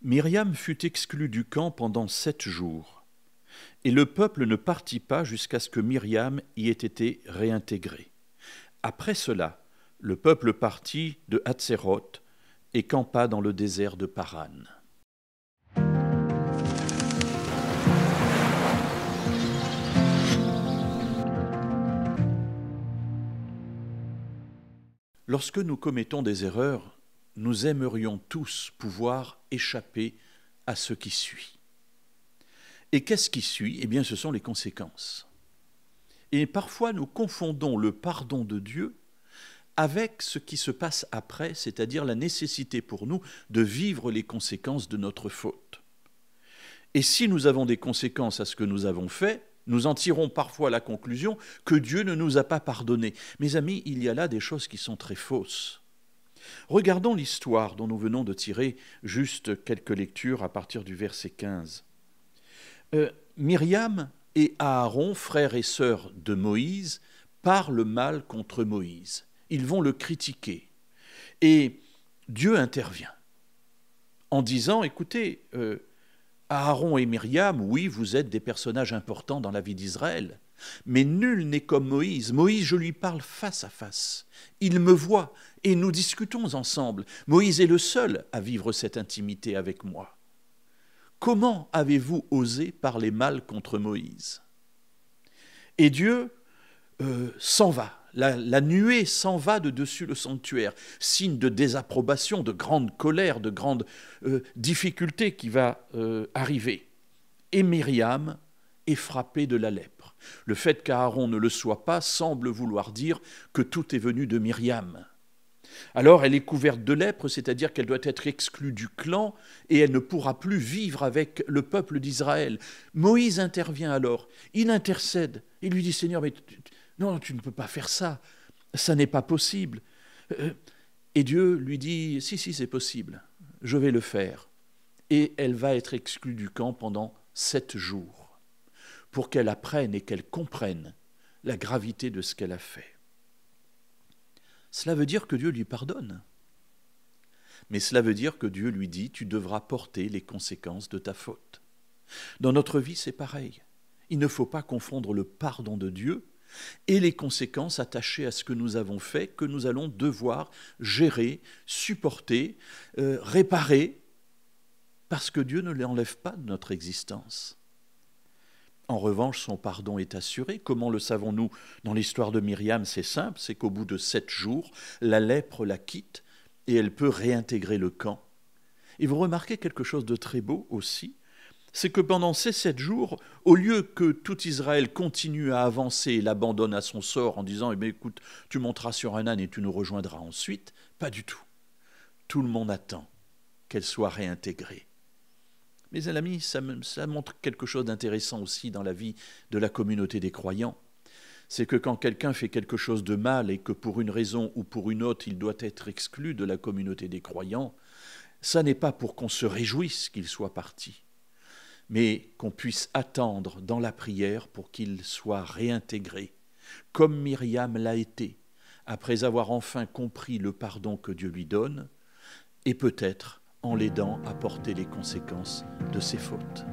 Myriam fut exclue du camp pendant 7 jours, et le peuple ne partit pas jusqu'à ce que Myriam y ait été réintégrée. Après cela, le peuple partit de Hatséroth et campa dans le désert de Paran. Lorsque nous commettons des erreurs, nous aimerions tous pouvoir échapper à ce qui suit. Et qu'est-ce qui suit? Eh bien, ce sont les conséquences. Et parfois, nous confondons le pardon de Dieu avec ce qui se passe après, c'est-à-dire la nécessité pour nous de vivre les conséquences de notre faute. Et si nous avons des conséquences à ce que nous avons fait, nous en tirons parfois la conclusion que Dieu ne nous a pas pardonné. Mes amis, il y a là des choses qui sont très fausses. Regardons l'histoire dont nous venons de tirer juste quelques lectures à partir du verset 15. Myriam et Aaron, frères et sœurs de Moïse, parlent mal contre Moïse. Ils vont le critiquer. Et Dieu intervient en disant, écoutez, Aaron et Myriam, oui, vous êtes des personnages importants dans la vie d'Israël, mais nul n'est comme Moïse. Moïse, je lui parle face à face. Il me voit et nous discutons ensemble. Moïse est le seul à vivre cette intimité avec moi. Comment avez-vous osé parler mal contre Moïse? Et Dieu s'en va. La nuée s'en va de dessus le sanctuaire, signe de désapprobation, de grande colère, de grande difficulté qui va arriver. Et Myriam est frappée de la lèpre. Le fait qu'Aaron ne le soit pas semble vouloir dire que tout est venu de Myriam. Alors elle est couverte de lèpre, c'est-à-dire qu'elle doit être exclue du clan et elle ne pourra plus vivre avec le peuple d'Israël. Moïse intervient alors, il intercède, il lui dit « Seigneur, mais non, tu ne peux pas faire ça, ça n'est pas possible. » Et Dieu lui dit « Si, c'est possible, je vais le faire. » Et elle va être exclue du camp pendant 7 jours pour qu'elle apprenne et qu'elle comprenne la gravité de ce qu'elle a fait. Cela veut dire que Dieu lui pardonne. Mais cela veut dire que Dieu lui dit « Tu devras porter les conséquences de ta faute. » Dans notre vie, c'est pareil. Il ne faut pas confondre le pardon de Dieu et les conséquences attachées à ce que nous avons fait, que nous allons devoir gérer, supporter, réparer, parce que Dieu ne l'enlève pas de notre existence. En revanche, son pardon est assuré. Comment le savons-nous? Dans l'histoire de Myriam, c'est simple, c'est qu'au bout de 7 jours, la lèpre la quitte et elle peut réintégrer le camp. Et vous remarquez quelque chose de très beau aussi, c'est que pendant ces 7 jours, au lieu que tout Israël continue à avancer et l'abandonne à son sort en disant « écoute, tu monteras sur un âne et tu nous rejoindras ensuite », pas du tout. Tout le monde attend qu'elle soit réintégrée. Mes amis, ça montre quelque chose d'intéressant aussi dans la vie de la communauté des croyants. C'est que quand quelqu'un fait quelque chose de mal et que pour une raison ou pour une autre, il doit être exclu de la communauté des croyants, ça n'est pas pour qu'on se réjouisse qu'il soit parti, mais qu'on puisse attendre dans la prière pour qu'il soit réintégré, comme Myriam l'a été, après avoir enfin compris le pardon que Dieu lui donne, et peut-être en l'aidant à porter les conséquences de ses fautes.